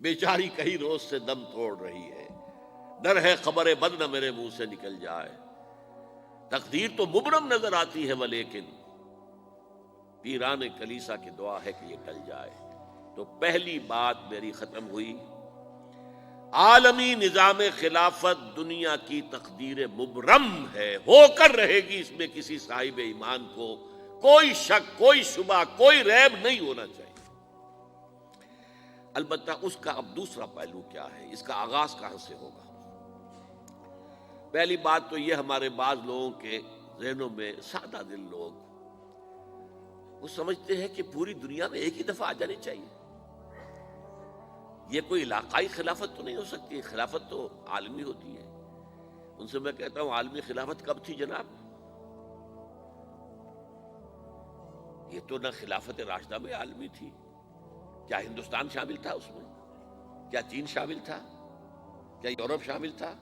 بیچاری کئی روز سے دم توڑ رہی ہے، ڈر ہے خبر بد نہ میرے منہ سے نکل جائے، تقدیر تو مبرم نظر آتی ہے ولیکن پیران کلیسا کی دعا ہے کہ یہ ٹل جائے۔ تو پہلی بات میری ختم ہوئی، عالمی نظام خلافت دنیا کی تقدیر مبرم ہے، ہو کر رہے گی، اس میں کسی صاحب ایمان کو کوئی شک، کوئی شبہ، کوئی ریب نہیں ہونا چاہیے۔ البتہ اس کا اب دوسرا پہلو کیا ہے، اس کا آغاز کہاں سے ہوگا؟ پہلی بات تو یہ، ہمارے بعض لوگوں کے ذہنوں میں، سادہ دل لوگ وہ سمجھتے ہیں کہ پوری دنیا میں ایک ہی دفعہ آ جانی چاہیے۔ یہ کوئی علاقائی خلافت تو نہیں ہو سکتی، خلافت تو عالمی ہوتی ہے۔ ان سے میں کہتا ہوں عالمی خلافت کب تھی جناب؟ یہ تو نہ خلافت راشدہ میں عالمی تھی، کیا ہندوستان شامل تھا اس میں؟ کیا چین شامل تھا؟ کیا یورپ شامل تھا؟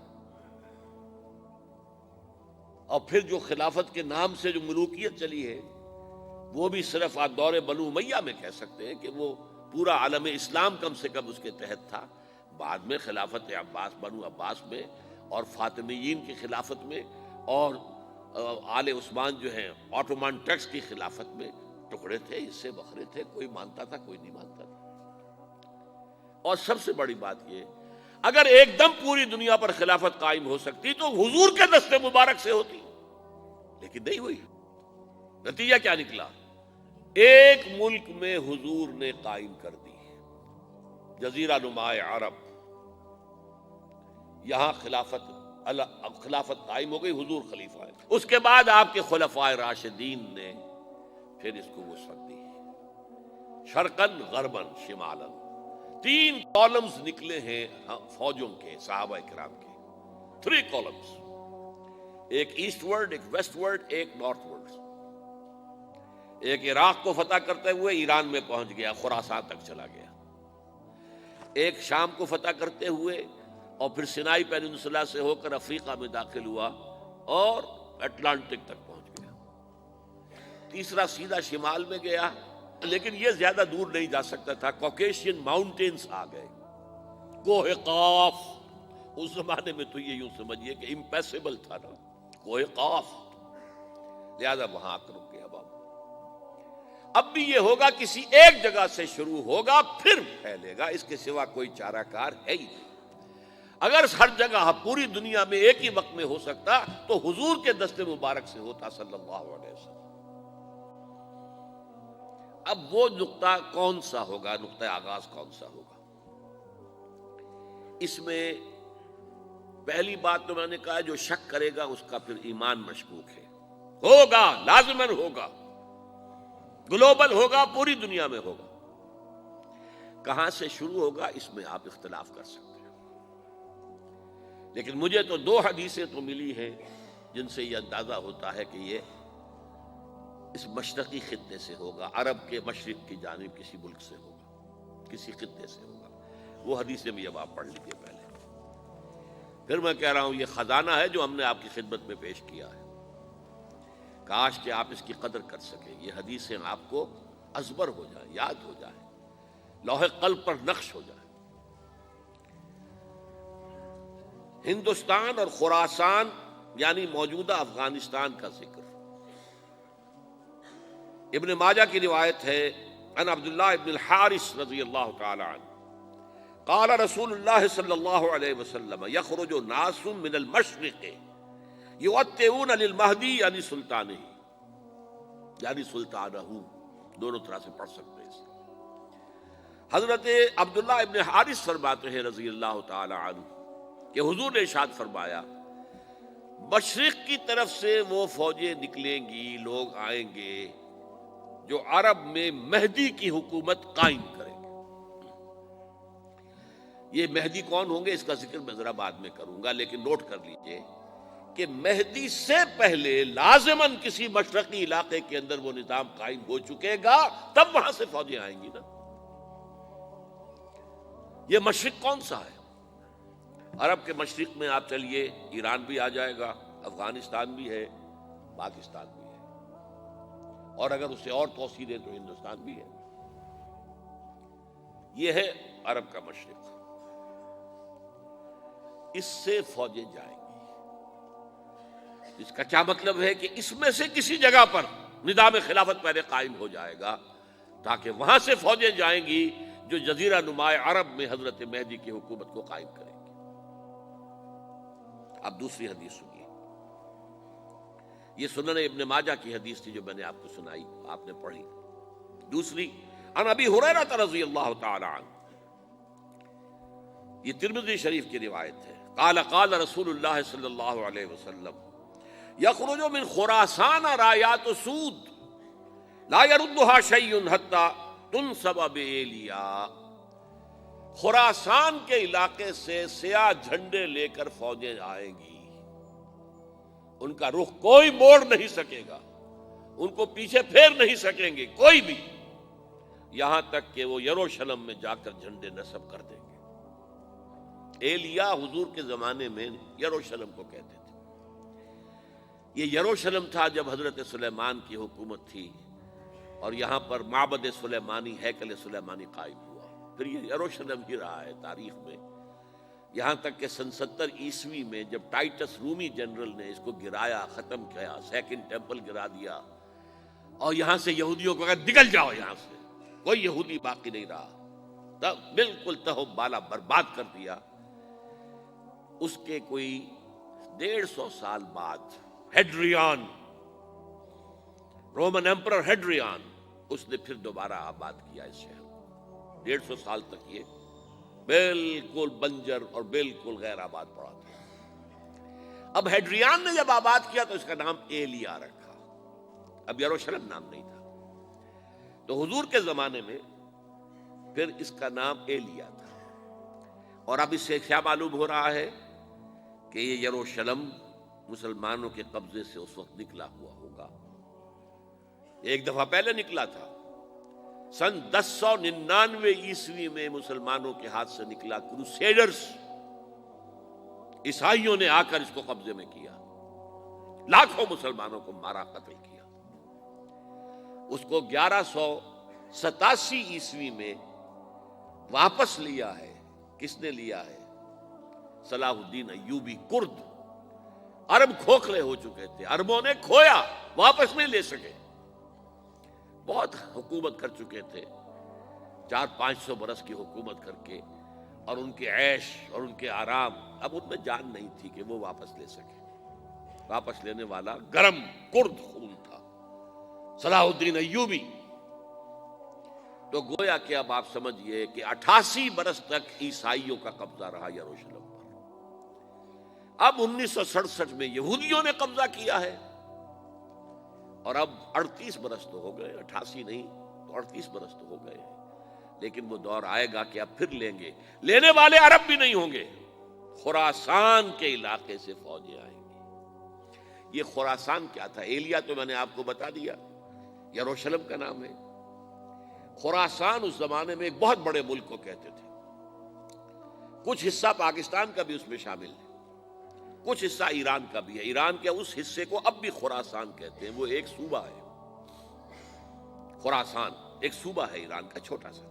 اور پھر جو خلافت کے نام سے جو ملوکیت چلی ہے، وہ بھی صرف آپ دور بنو امیہ میں کہہ سکتے ہیں کہ وہ پورا عالم اسلام کم سے کم اس کے تحت تھا۔ بعد میں خلافت عباس، بنو عباس میں، اور فاطمیین کی خلافت میں، اور آل عثمان جو ہیں آٹومان ٹرکس کی خلافت میں ٹکڑے تھے، حصے بکھرے تھے، کوئی مانتا تھا، کوئی نہیں مانتا تھا۔ اور سب سے بڑی بات یہ، اگر ایک دم پوری دنیا پر خلافت قائم ہو سکتی تو حضور کے دست مبارک سے ہوتی، لیکن نہیں ہوئی۔ نتیجہ کیا نکلا؟ ایک ملک میں حضور نے قائم کر دی، جزیرہ نما عرب، یہاں خلافت قائم ہو گئی، حضور خلیفہ ہے۔ اس کے بعد آپ کے خلفائے راشدین نے پھر اس کو وسعت دی، شرقاً غرباً شمالاً، 3 کالمز نکلے ہیں فوجوں کے، صحابہ کرام کے، 3 کالمز، ایک ایسٹ ورڈ، ایک ویسٹ ورڈ، ایک نارتھ ورڈ۔ ایک عراق کو فتح کرتے ہوئے ایران میں پہنچ گیا، خراسان تک چلا گیا۔ ایک شام کو فتح کرتے ہوئے اور پھر سینائی پیننسولا سے ہو کر افریقہ میں داخل ہوا اور اٹلانٹک تک پہنچ گیا۔ تیسرا سیدھا شمال میں گیا، لیکن یہ زیادہ دور نہیں جا سکتا تھا، کوکیشین ماؤنٹینز آ گئے، کوہ قاف۔ اس زمانے میں تو یہ یوں سمجھیے کہ امپیسیبل تھا نا، کوہ قاف، لہذا وہاں آ کر رک گیا۔ اب بھی یہ ہوگا، کسی ایک جگہ سے شروع ہوگا پھر پھیلے گا، اس کے سوا کوئی چارہ کار ہے ہی نہیں۔ اگر ہر جگہ پوری دنیا میں ایک ہی وقت میں ہو سکتا تو حضور کے دست مبارک سے ہوتا صلی اللہ علیہ وسلم۔ اب وہ نقطہ کون سا ہوگا، نقطہ آغاز کون سا ہوگا؟ اس میں پہلی بات تو میں نے کہا، جو شک کرے گا اس کا پھر ایمان مشکوک ہے۔ ہوگا، لازماً ہوگا، گلوبل ہوگا، پوری دنیا میں ہوگا۔ کہاں سے شروع ہوگا اس میں آپ اختلاف کر سکتے ہیں، لیکن مجھے تو 2 حدیثیں تو ملی ہیں جن سے یہ اندازہ ہوتا ہے کہ یہ اس مشرقی خطے سے ہوگا، عرب کے مشرق کی جانب کسی ملک سے ہوگا، کسی خطے سے ہوگا۔ وہ حدیثیں بھی اب آپ پڑھ لیجیے پہلے۔ پھر میں کہہ رہا ہوں یہ خزانہ ہے جو ہم نے آپ کی خدمت میں پیش کیا ہے، کاش کہ آپ اس کی قدر کر سکیں، یہ حدیثیں آپ کو ازبر ہو جائیں، یاد ہو جائیں، لوح قلب پر نقش ہو جائیں۔ ہندوستان اور خراسان یعنی موجودہ افغانستان کا ذکر ابن ماجہ کی روایت ہے، عن عبداللہ ابن الحارث رضی اللہ تعالی عنہ قال رسول اللہ صلی اللہ علیہ وسلم یخرج ناس من المشرق یوطئون للمہدی یعنی سلطانہ، یعنی سلطانہ، دونوں طرح سے پڑھ سکتے ہیں۔ حضرت عبداللہ ابن حارث فرماتے ہیں رضی اللہ تعالی عنہ کہ حضور نے ارشاد فرمایا، مشرق کی طرف سے وہ فوجیں نکلیں گی، لوگ آئیں گے جو عرب میں مہدی کی حکومت قائم کریں گے۔ یہ مہدی کون ہوں گے اس کا ذکر میں ذرا بعد میں کروں گا، لیکن نوٹ کر لیجئے کہ مہدی سے پہلے لازماً کسی مشرقی علاقے کے اندر وہ نظام قائم ہو چکے گا، تب وہاں سے فوجیں آئیں گی نا۔ یہ مشرق کون سا ہے؟ عرب کے مشرق میں آپ چلیے، ایران بھی آ جائے گا، افغانستان بھی ہے، پاکستان بھی ہے، اور اگر اسے اور توسیع دیں تو ہندوستان بھی ہے۔ یہ ہے عرب کا مشرق، اس سے فوجیں جائیں گی۔ اس کا کیا مطلب ہے کہ اس میں سے کسی جگہ پر نظام خلافت پہلے قائم ہو جائے گا، تاکہ وہاں سے فوجیں جائیں گی جو جزیرہ نما عرب میں حضرت مہدی کی حکومت کو قائم کریں گی۔ اب دوسری حدیث سنیے، یہ سنن ابن ماجہ کی حدیث تھی جو میں نے آپ کو سنائی، آپ نے پڑھی۔ دوسری، عن ابی ہریرہ رضی اللہ تعالی عنہ، یہ ترمذی شریف کی روایت ہے، قال قال رسول اللہ صلی اللہ علیہ وسلم یخرج من خراسان رایات سود لا يردها شیء حتی تنصب بإیلیا، خراسان کے علاقے سے سیاہ جھنڈے لے کر فوجیں آئیں گی، ان کا رخ کوئی موڑ نہیں سکے گا، ان کو پیچھے پھیر نہیں سکیں گے کوئی بھی، یہاں تک کہ وہ یروشلم میں جا کر جھنڈے نصب کر دیں گے۔ ایلیا حضور کے زمانے میں یروشلم کو کہتے تھے۔ یہ یروشلم تھا جب حضرت سلیمان کی حکومت تھی، اور یہاں پر معبد سلیمانی، ہیکل سلیمانی قائم ہوا، پھر یہ یروشلم ہی رہا ہے تاریخ میں، یہاں تک کہ سن 70 عیسوی میں جب ٹائٹس رومی جنرل نے اس کو گرایا، ختم کیا، سیکنڈ ٹیمپل گرا دیا، اور یہاں سے یہودیوں کو کہا نکل جاؤ یہاں سے، کوئی یہودی باقی نہیں رہا، تب بالکل تہو بالا برباد کر دیا۔ اس کے کوئی 150 سال بعد ہیڈریان، رومن ایمپرر ہیڈریان، اس نے پھر دوبارہ آباد کیا اس شہر کو۔ 150 سال تک یہ بالکل بنجر اور بالکل غیر آباد پڑا تھا۔ اب ہیڈریان نے جب آباد کیا تو اس کا نام ایلیا رکھا، اب یروشلم نام نہیں تھا، تو حضور کے زمانے میں پھر اس کا نام ایلیا تھا۔ اور اب اس سے کیا معلوم ہو رہا ہے کہ یہ یروشلم مسلمانوں کے قبضے سے اس وقت نکلا ہوا ہوگا، ایک دفعہ پہلے نکلا تھا، سن 1099 عیسوی میں مسلمانوں کے ہاتھ سے نکلا، کروسیڈرز عیسائیوں نے آ کر اس کو قبضے میں کیا، لاکھوں مسلمانوں کو مارا، قتل کیا۔ اس کو 1187 عیسوی میں واپس لیا ہے، کس نے لیا ہے؟ صلاح الدین ایوبی، کرد، عرب کھوکھلے ہو چکے تھے، عربوں نے کھویا، واپس نہیں لے سکے، بہت حکومت کر چکے تھے، 400-500 برس کی حکومت کر کے، اور ان کے عیش اور ان کے آرام، اب ان میں جان نہیں تھی کہ وہ واپس لے سکے۔ واپس لینے والا گرم کرد خون تھا، صلاح الدین ایوبی۔ تو گویا کہ اب آپ سمجھئے کہ 88 برس تک عیسائیوں کا قبضہ رہا یروشلم پر۔ اب 1967 میں یہودیوں نے قبضہ کیا ہے، اور اب 38 برس تو ہو گئے، 88 نہیں تو 38 برس تو ہو گئے، لیکن وہ دور آئے گا کہ اب پھر لیں گے، لینے والے عرب بھی نہیں ہوں گے، خراسان کے علاقے سے فوجیں آئیں گی۔ یہ خراسان کیا تھا؟ ایلیا تو میں نے آپ کو بتا دیا، یروشلم کا نام ہے۔ خراسان اس زمانے میں ایک بہت بڑے ملک کو کہتے تھے، کچھ حصہ پاکستان کا بھی اس میں شامل ہے، کچھ حصہ ایران کا بھی ہے، ایران کے اس حصے کو اب بھی خراسان کہتے ہیں، وہ ایک صوبہ ہے، خراسان ایک صوبہ ہے ایران کا چھوٹا سا۔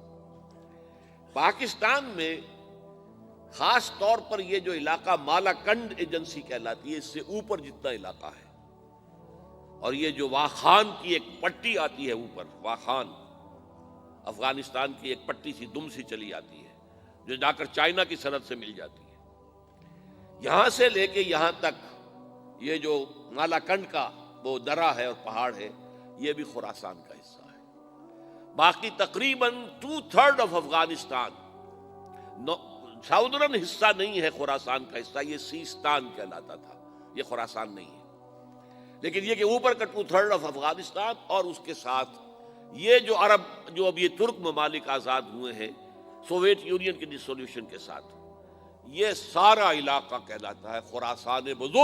پاکستان میں خاص طور پر یہ جو علاقہ مالا کنڈ ایجنسی کہلاتی ہے، اس سے اوپر جتنا علاقہ ہے، اور یہ جو واخان کی ایک پٹی آتی ہے اوپر، واخان افغانستان کی ایک پٹی سی دم سی چلی آتی ہے جو جا کر چائنا کی سرحد سے مل جاتی ہے، یہاں سے لے کے یہاں تک یہ جو مالا کنڈ کا وہ درہ ہے اور پہاڑ ہے، یہ بھی خراسان کا حصہ ہے۔ باقی تقریباً 2/3 آف افغانستان ساؤدرن حصہ نہیں ہے خراسان کا حصہ، یہ سیستان کہلاتا تھا، یہ خراسان نہیں ہے، لیکن یہ کہ اوپر کا 2/3 آف افغانستان، اور اس کے ساتھ یہ جو عرب، جو اب یہ ترک ممالک آزاد ہوئے ہیں سوویت یونین کی ڈسولوشن کے ساتھ، یہ سارا علاقہ کہلاتا ہے خراسان بزرگ۔